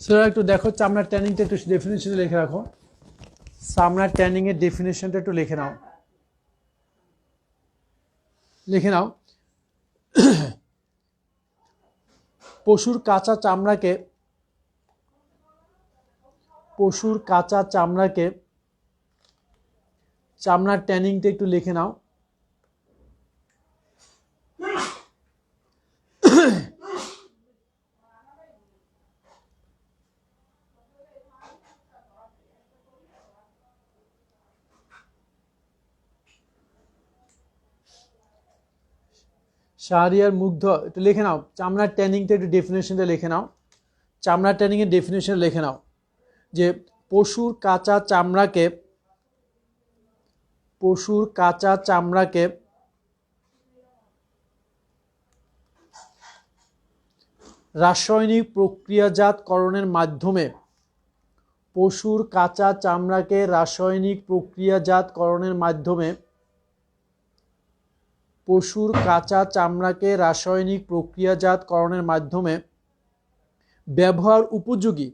সেটা একটু দেখো, চামড়ার ট্যানিংটা একটু ডেফিনেশনে লিখে রাখো। চামড়ার ট্যানিং এর ডেফিনেশনটা একটু লিখে নাও, লিখে নাও। পশুর কাঁচা চামড়াকে চামড়ার ট্যানিংটা একটু লিখে নাও। শাহরিয়ার মুগ্ধ একটু লিখে নাও, চামড়ার ট্যানিংটা একটু ডেফিনেশনটা লিখে নাও। চামড়ার ট্যানিং এর ডেফিনেশন লিখে নাও যে পশুর কাঁচা চামড়াকে রাসায়নিক প্রক্রিয়াজাতকরণের মাধ্যমে ব্যবহার উপযোগী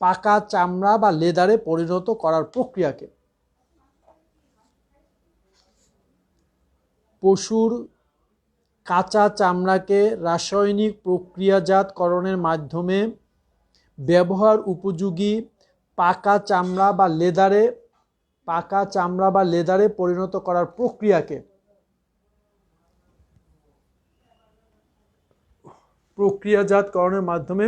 পাকা চামড়া বা লেদারে পরিণত করার প্রক্রিয়াকে পশুর কাঁচা চামড়াকে রাসায়নিক প্রক্রিয়াজাতকরণের মাধ্যমে ব্যবহার উপযোগী পাকা চামড়া বা লেদারে পরিণত করার প্রক্রিয়াকে প্রক্রিয়াজাতকরণের মাধ্যমে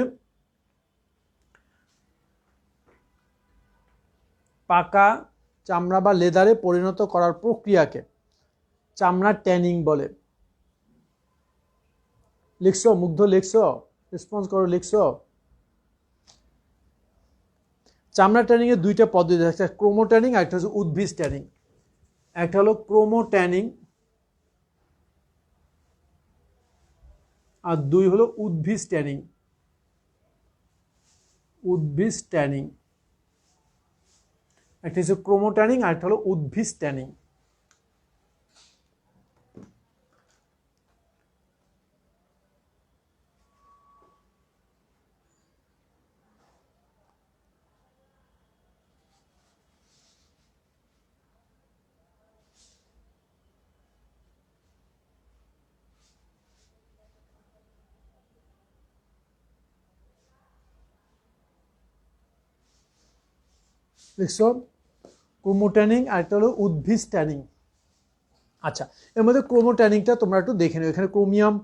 পাকা চামড়া বা লেদারে পরিণত করার প্রক্রিয়াকে চামড়ার ট্যানিং বলে। লিখছো মুগ্ধ? লিখছো? রেসপন্স করো, লিখছো? চামড়া ট্যানিং এর দুইটা পদ্ধতি, একটা ক্রোমো ট্যানিং আর একটা হচ্ছে উদ্ভিদ ট্যানিং। একটা হলো ক্রোমো ট্যানিং আর দুই হলো উদ্ভিদ ট্যানিং। একটা হচ্ছে ক্রোমো ট্যানিং আর একটা হলো উদ্ভিদ ট্যানিং। দেখছো, ক্রোমো ট্যানিং আর একটা হলো উদ্ভিদ ট্যানিং। আচ্ছা, এর মধ্যে ক্রোমো ট্যানিংটা তোমরা একটু দেখে নিও। এখানে ক্রোমিয়াম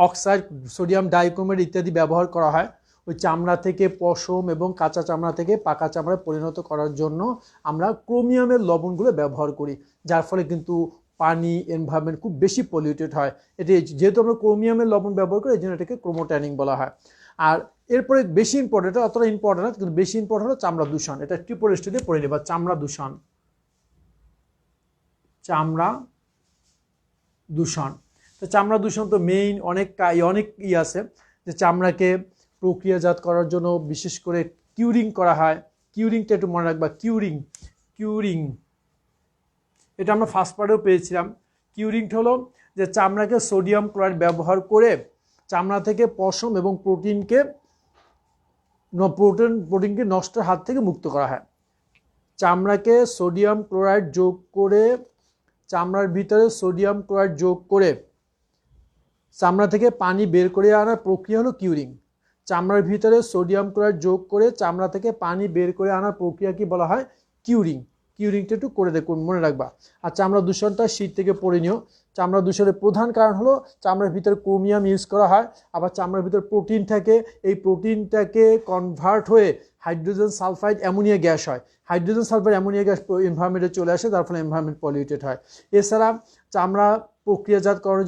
অক্সাইড, সোডিয়াম ডাইক্রোমেট ইত্যাদি ব্যবহার করা হয় ওই চামড়া থেকে পশম এবং কাঁচা চামড়া থেকে পাকা চামড়ায় পরিণত করার জন্য আমরা ক্রোমিয়ামের লবণগুলো ব্যবহার করি, যার ফলে কিন্তু পানি, এনভায়রনমেন্ট খুব বেশি পলিউটেড হয়। এটি যেহেতু আমরা ক্রোমিয়ামের লবণ ব্যবহার করি, এই জন্য এটাকে ক্রোমো ট্যানিং বলা হয়। আর এরপরে বেশি ইম্পর্টেন্ট, অতটা ইম্পর্টেন্ট না, কিন্তু বেশি ইম্পর্টেন্ট হলো চামড়া দূষণ। এটা ট্রিপল স্টেজে পড়ে নেবা, চামড়া দূষণ। তো চামড়া দূষণ তো মেইন অনেক আছে, যে চামড়াকে প্রক্রিয়াজাত করার জন্য বিশেষ করে কিউরিং করা হয়। কিউরিংটা একটু মনে রাখবা, কিউরিং এটা আমরা ফার্স্ট পার্টেও পেয়েছিলাম। কিউরিংটা হলো যে চামড়াকে সোডিয়াম ক্লোরাইড ব্যবহার করে চামড়া থেকে পশম এবং প্রোটিনকে নষ্টের হাত থেকে মুক্ত করা হয়। চামড়াকে সোডিয়াম ক্লোরাইড যোগ করে, চামড়ার ভিতরে সোডিয়াম ক্লোরাইড যোগ করে চামড়া থেকে পানি বের করে আনার প্রক্রিয়া হলো কিউরিং। চামড়ার ভিতরে সোডিয়াম ক্লোরাইড যোগ করে চামড়া থেকে পানি বের করে আনার প্রক্রিয়া কি বলা হয়? কিউরিং। কিউরিংটা একটু করে দেখুন, মনে রাখবা। আর চামড়া দূষণটা শীত থেকে পড়ে নিও। চামড়া দূষণের প্রধান কারণ হলো চামড়ার ভিতরে ক্রোমিয়াম ইউজ করা হয়, আবার চামড়ার ভিতরে প্রোটিন থাকে। এই প্রোটিনটাকে কনভার্ট হয়ে হাইড্রোজেন সালফাইড অ্যামোনিয়া গ্যাস হয়। হাইড্রোজেন সালফাইড অ্যামোনিয়া গ্যাস এনভায়রনমেন্টে চলে আসে, তার ফলে এনভায়রনমেন্ট পলিউটেড হয়। এছাড়া চামড়া প্রক্রিয়াজাতকরণে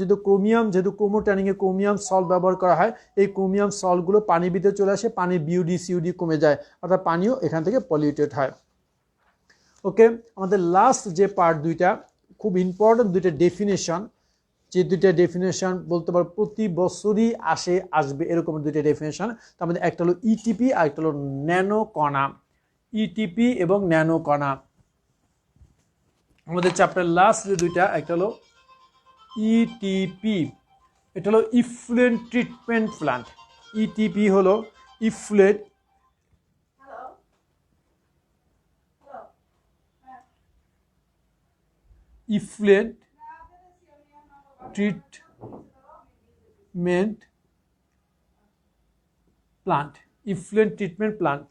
যেহেতু ক্রোমো ট্যানিংয়ে ক্রোমিয়াম সল্ট ব্যবহার করা হয়, এই ক্রোমিয়াম সল্টগুলো পানির ভিতরে চলে আসে, পানির বিউডি সিউডি কমে যায়, অর্থাৎ পানিও এখান থেকে পলিউটেড হয়। ওকে, আমাদের লাস্ট যে পার্ট দুইটা খুব ইম্পর্টেন্ট দুইটা ডেফিনেশন, যে দুইটা ডেফিনেশন বলতে পারো প্রতি বছরই আসবে এরকম দুইটা ডেফিনেশন। তার মধ্যে একটা হলো ইটিপি আর একটা হলো ন্যানো কণা। ইটিপি এবং ন্যানো কণা আমাদের চ্যাপ্টার লাস্ট যে দুইটা, একটা হলো ইটিপি, এটা হলো ইফ্লুয়েন্ট ট্রিটমেন্ট প্ল্যান্ট। ইটিপি হলো effluent effluent treatment plant, effluent treatment plant,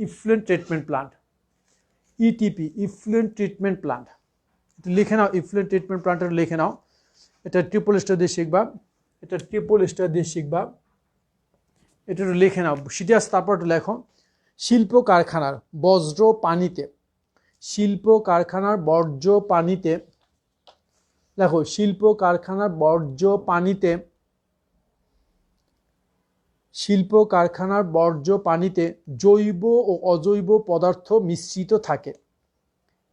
effluent treatment plant, ETP, effluent treatment plant. এটা লিখে নাও, ইফ্লুয়েন্ট ট্রিটমেন্ট প্লান্টটা লিখে নাও। এটা ট্রিপল স্টার দিয়ে শিখবা, এটা ট্রিপল স্টার দিয়ে শিখবা, এটা একটু লিখে নাও সিরিয়াস। তারপর একটু লেখো, শিল্প কারখানার বজ্র পানিতে, শিল্প কারখানার বর্জ্য পানিতে, দেখো শিল্প কারখানার বর্জ্য পানিতে, শিল্প কারখানার বর্জ্য পানিতে জৈব ও অজৈব পদার্থ মিশ্রিত থাকে।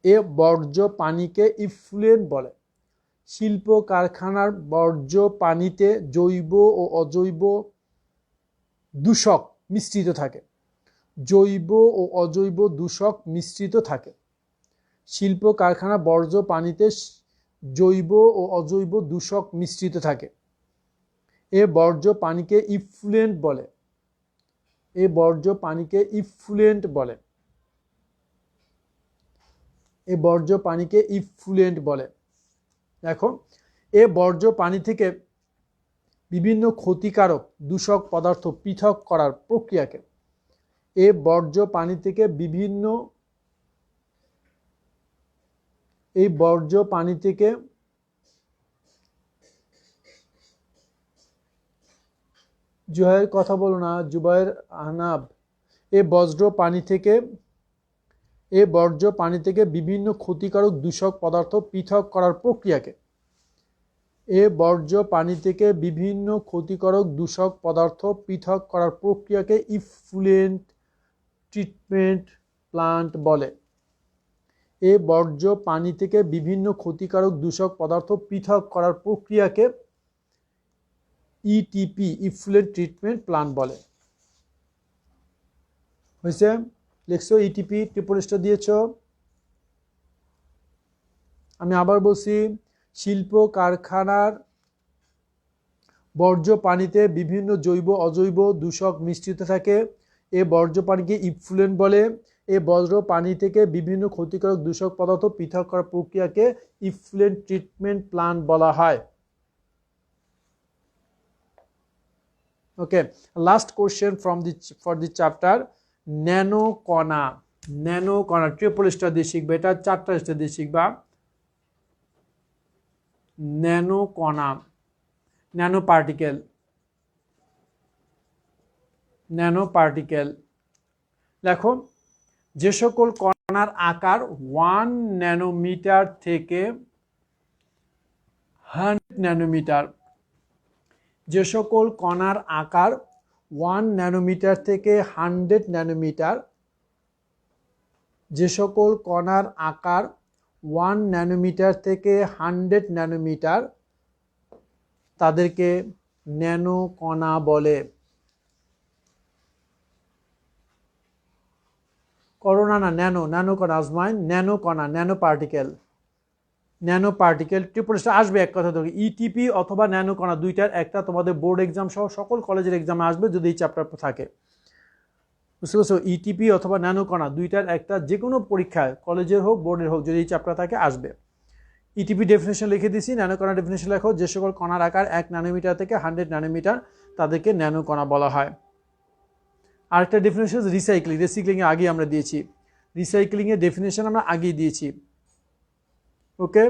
এ বর্জ্য পানিকে ইফ্লুয়েন্ট বলে। শিল্প কারখানার বর্জ্য পানিতে জৈব ও অজৈব দূষক মিশ্রিত থাকে, জৈব ও অজৈব দূষক মিশ্রিত থাকে। শিল্প কারখানার বর্জ্য পানিতে জৈব ও অজৈব দূষক মিশ্রিত থাকে। এ বর্জ্য পানিকে ইফ্লুয়েন্ট বলে। এ বর্জ্য পানিকে ইফ্লুয়েন্ট বলে। এ বর্জ্য পানিকে ইফ্লুয়েন্ট বলে। দেখো, এ বর্জ্য পানি থেকে বিভিন্ন ক্ষতিকারক দূষক পদার্থ পৃথক করার প্রক্রিয়াকে, এ বর্জ্য পানি থেকে বিভিন্ন, এই বর্জ্য পানি থেকে জুবাইর কথা বলো না, জুবাইর আহনাব, এ বজ্র পানি থেকে, এ বর্জ্য পানি থেকে বিভিন্ন ক্ষতিকারক দূষক পদার্থ পৃথক করার প্রক্রিয়াকে, এ বর্জ্য পানি থেকে বিভিন্ন ক্ষতিকারক দূষক পদার্থ পৃথক করার প্রক্রিয়াকে ইফ্লুয়েন্ট ট্রিটমেন্ট প্লান্ট বলে। এ বর্জ্য পানি থেকে বিভিন্ন ক্ষতিকারক দূষক পদার্থ পৃথক করার প্রক্রিয়াকে ইটিপি, ইফ্লুয়েন্ট ট্রিটমেন্ট প্লান্ট বলে। হয়েছে? লিখছো ইটিপি, ট্রিপল স্টার দিয়েছ। আমি আবার বলছি, শিল্প কারখানার বর্জ্য পানিতে বিভিন্ন জৈব অজৈব দূষক মিশ্রিত থাকে। এ বর্জ্য পানিকে ইফ্লুয়েন্ট বলে। এ বজ্র পানি থেকে বিভিন্ন ক্ষতিকারক দূষক পদার্থ পৃথক করার প্রক্রিয়াকে ইফ্লুয়েন্ট ট্রিটমেন্ট প্লান্ট বলা হয়। Okay, last question for the chapter, nano কণা। ন্যানো কণা ট্রিপল স্টার দিয়ে শিখবে, এটা 4টা স্টার দিয়ে শিখবা। ন্যানো কণা, ন্যানো পার্টিকেল, ন্যানো পার্টিকেল। দেখো, যে সকল কণার আকার 1 ন্যানোমিটার থেকে 100 ন্যানোমিটার, যে সকল কণার আকার 1 ন্যানোমিটার থেকে 100 ন্যানোমিটার, যে সকল কণার আকার 1 ন্যানোমিটার থেকে 100 ন্যানোমিটার, তাদেরকে ন্যানো কণা বলে। করোনা না, ন্যানো, ন্যানো কণা আজমাইন, ন্যানো কণা, nano particle, nano particle. Triple star আসবে এক কথা ধরে, ইটিপি অথবা ন্যানো কণা দুইটার একটা তোমাদের বোর্ড এক্সাম সহ সকল কলেজের এক্সামে আসবে যদি এই চ্যাপ্টার থাকে। বুঝতে পারছো? ইটিপি অথবা ন্যানো কণা দুইটার একটা, যে কোনো পরীক্ষায় কলেজের হোক বোর্ডের হোক যদি এই চ্যাপ্টার থাকে আসবে। ইটিপি ডেফিনেশন লিখে দিছি, ন্যানো কণা ডেফিনেশন লেখো, যে সকল কণার আকার 1 ন্যানোমিটার থেকে 100 ন্যানোমিটার তাদেরকে ন্যানো কণা বলা হয়। আরেকটা ডেফিনেশন রিসাইক্লিং, রিসাইক্লিং এর আগে আমরা দিয়েছি, রিসাইক্লিং এর ডেফিনেশন আমরা আগেই দিয়েছি। ওকে,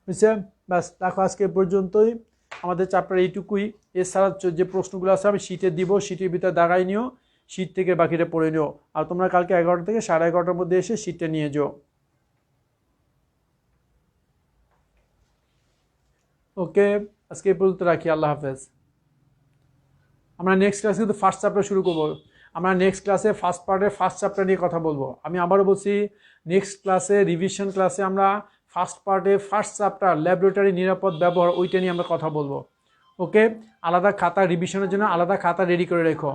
বুঝছে? ব্যাস, দেখো আজকে পর্যন্তই আমাদের চ্যাপ্টার এইটুকুই। এছাড়া যে প্রশ্নগুলো আছে আমি শীটে দিব, শীটের ভিতরে দাগাই নিও, শীট থেকে বাকিটা পড়ে নিও। আর তোমরা কালকে 11টা থেকে 11:30টার মধ্যে এসে শীটটা নিয়ে যাও। ওকে, আজকে এই পর্যন্ত রাখি। আল্লাহ হাফেজ। আমরা নেক্সট ক্লাসে কিন্তু ফার্স্ট চ্যাপ্টার শুরু করবো। আমরা নেক্সট ক্লাসে ফার্স্ট পার্টের ফার্স্ট চ্যাপ্টার নিয়ে কথা বলবো। আমি আবারও বলছি, নেক্সট ক্লাসে রিভিশন ক্লাসে আমরা ফার্স্ট পার্টে ফার্স্ট চ্যাপ্টার ল্যাবরেটরি নিরাপদ ব্যবহার ওইটা নিয়ে আমরা কথা বলবো। ওকে, আলাদা খাতা রিভিশনের জন্য আলাদা খাতা রেডি করে রেখো।